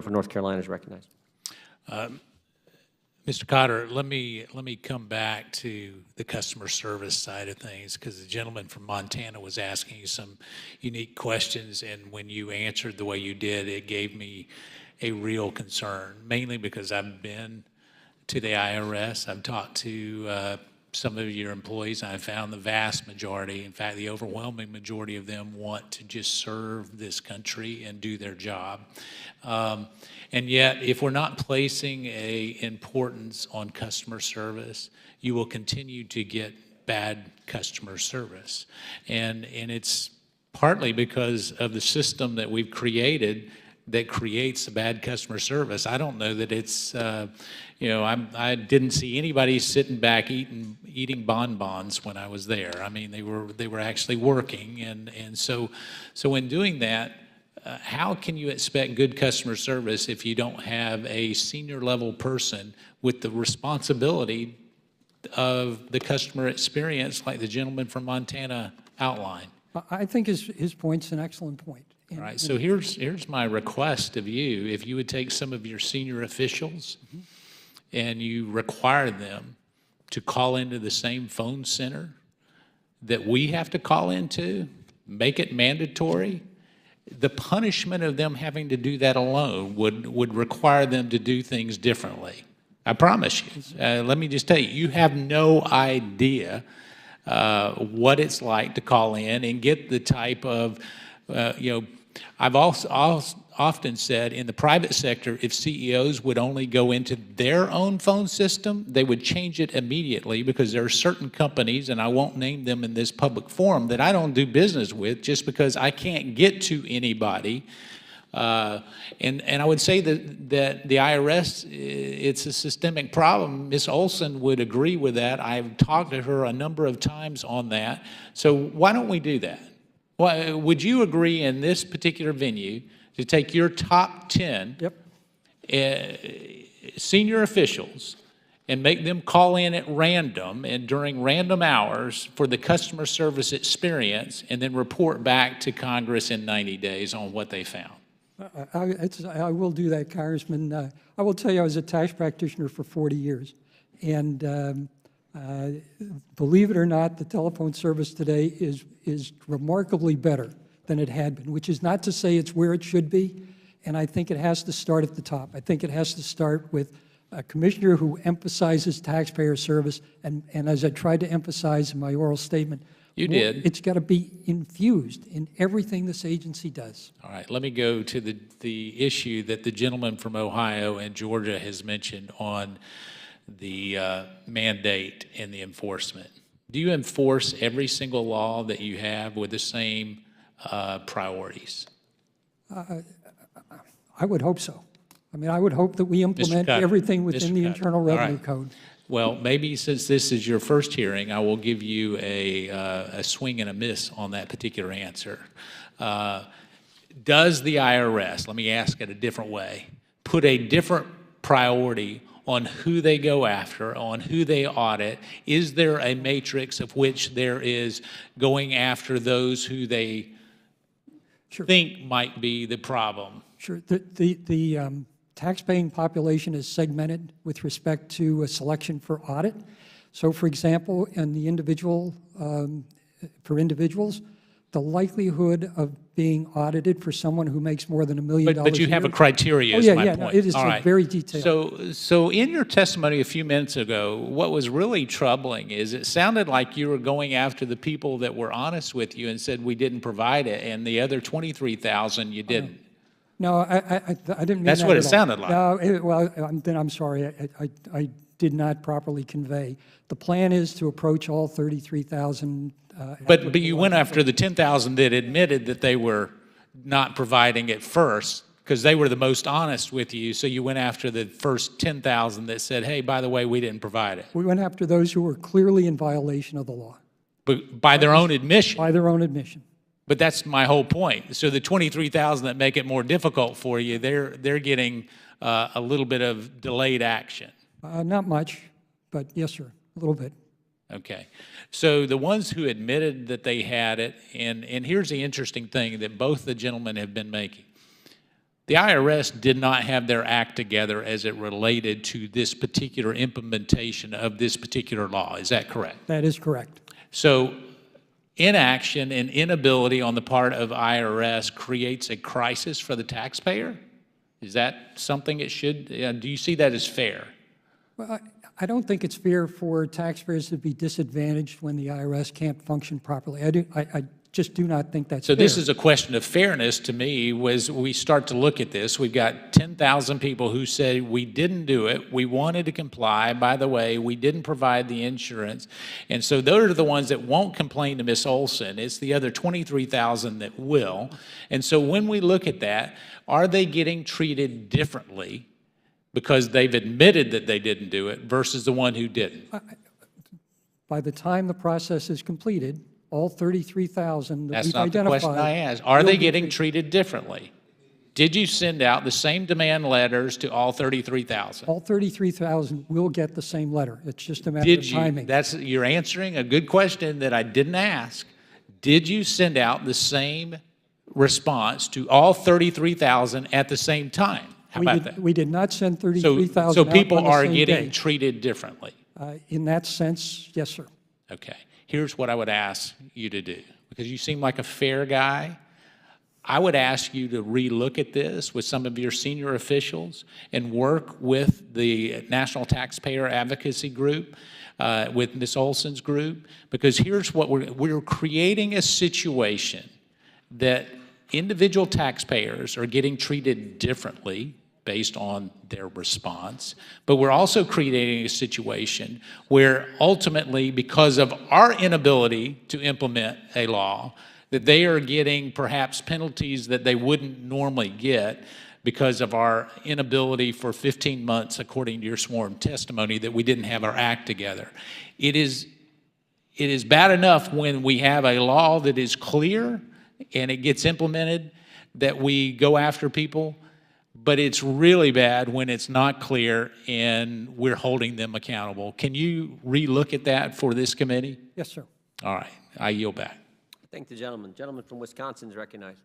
for North Carolina is recognized. Mr. Cotter, let me come back to the customer service side of things, because the gentleman from Montana was asking you some unique questions, and when you answered the way you did, it gave me a real concern, mainly because I've been to the IRS. I've talked to some of your employees, and I found the vast majority, in fact, the overwhelming majority of them want to just serve this country and do their job. And yet, if we're not placing a importance on customer service, you will continue to get bad customer service. And it's partly because of the system that we've created that creates a bad customer service. I don't know that it's, I didn't see anybody sitting back eating bonbons when I was there. I mean, they were actually working, and so in doing that, how can you expect good customer service if you don't have a senior level person with the responsibility of the customer experience like the gentleman from Montana outlined? I think his point's an excellent point. All right, so here's my request of you. If you would take some of your senior officials and you require them to call into the same phone center that we have to call into, make it mandatory. The punishment of them having to do that alone would require them to do things differently. I promise you. Let me just tell you, you have no idea what it's like to call in and get the type of, I've also often said in the private sector, if CEOs would only go into their own phone system, they would change it immediately, because there are certain companies, and I won't name them in this public forum, that I don't do business with just because I can't get to anybody. And I would say that the IRS, it's a systemic problem. Ms. Olson would agree with that. I've talked to her a number of times on that. So why don't we do that? Well, would you agree in this particular venue to take your top 10 senior officials and make them call in at random and during random hours for the customer service experience, and then report back to Congress in 90 days on what they found? I will do that, Congressman. I will tell you, I was a tax practitioner for 40 years, and believe it or not, the telephone service today is remarkably better than it had been, which is not to say it's where it should be, and I think it has to start at the top. I think it has to start with a commissioner who emphasizes taxpayer service, and as I tried to emphasize in my oral statement, it's got to be infused in everything this agency does. All right, let me go to the issue that the gentleman from Ohio and Georgia has mentioned on the mandate and the enforcement. Do you enforce every single law that you have with the same priorities? I would hope so. I mean, I would hope that we implement everything within the Internal Revenue Code. Well, maybe since this is your first hearing, I will give you a swing and a miss on that particular answer. Does the IRS, let me ask it a different way, put a different priority on who they go after, on who they audit? Is there a matrix of which there is going after those who they think might be the problem? Sure. The tax-paying population is segmented with respect to a selection for audit. So, for example, in the for individuals, the likelihood of being audited for someone who makes more than $1 million but you have a criteria, is my point. No, it is very detailed. So in your testimony a few minutes ago, what was really troubling is it sounded like you were going after the people that were honest with you and said we didn't provide it, and the other 23,000 you didn't. No, I didn't mean That's that what at it all. sounded like. No, then I'm sorry. I did not properly convey. The plan is to approach all 33,000. But you went after the 10,000 that admitted that they were not providing it first, because they were the most honest with you. So you went after the first 10,000 that said, hey, by the way, we didn't provide it. We went after those who were clearly in violation of the law. But by their own admission. By their own admission. But that's my whole point. So the 23,000 that make it more difficult for you, they're getting a little bit of delayed action. Not much, but yes, sir, a little bit. Okay. So the ones who admitted that they had it, and here's the interesting thing that both the gentlemen have been making. The IRS did not have their act together as it related to this particular implementation of this particular law. Is that correct? That is correct. So inaction and inability on the part of IRS creates a crisis for the taxpayer? Is that something it should, do you see that as fair? Well, I don't think it's fair for taxpayers to be disadvantaged when the IRS can't function properly. I just do not think that's fair. So this is a question of fairness to me. Was we start to look at this, we've got 10,000 people who say we didn't do it, we wanted to comply, by the way, we didn't provide the insurance, and so those are the ones that won't complain to Ms. Olson. It's the other 23,000 that will. And so when we look at that, are they getting treated differently because they've admitted that they didn't do it versus the one who didn't? By the time the process is completed, all 33,000 that That's we've not the identified. question I asked. Are they will be getting treated differently? Did you send out the same demand letters to all 33,000? All 33,000 will get the same letter. It's just a matter Did of you? timing. You're answering a good question that I didn't ask. Did you send out the same response to all 33,000 at the same time? How about that? We did not send So 33,000 out people on the are same getting day. treated differently. In that sense, yes, sir. Okay. Here's what I would ask you to do, because you seem like a fair guy. I would ask you to relook at this with some of your senior officials and work with the National Taxpayer Advocacy Group, with Ms. Olson's group, because here's what we're creating a situation that individual taxpayers are getting treated differently based on their response, but we're also creating a situation where ultimately, because of our inability to implement a law, that they are getting perhaps penalties that they wouldn't normally get because of our inability for 15 months, according to your sworn testimony, that we didn't have our act together. It is bad enough when we have a law that is clear and it gets implemented that we go after people, but it's really bad when it's not clear and we're holding them accountable. Can you relook at that for this committee? Yes, sir. All right, I yield back. Thank the gentleman. Gentleman from Wisconsin is recognized.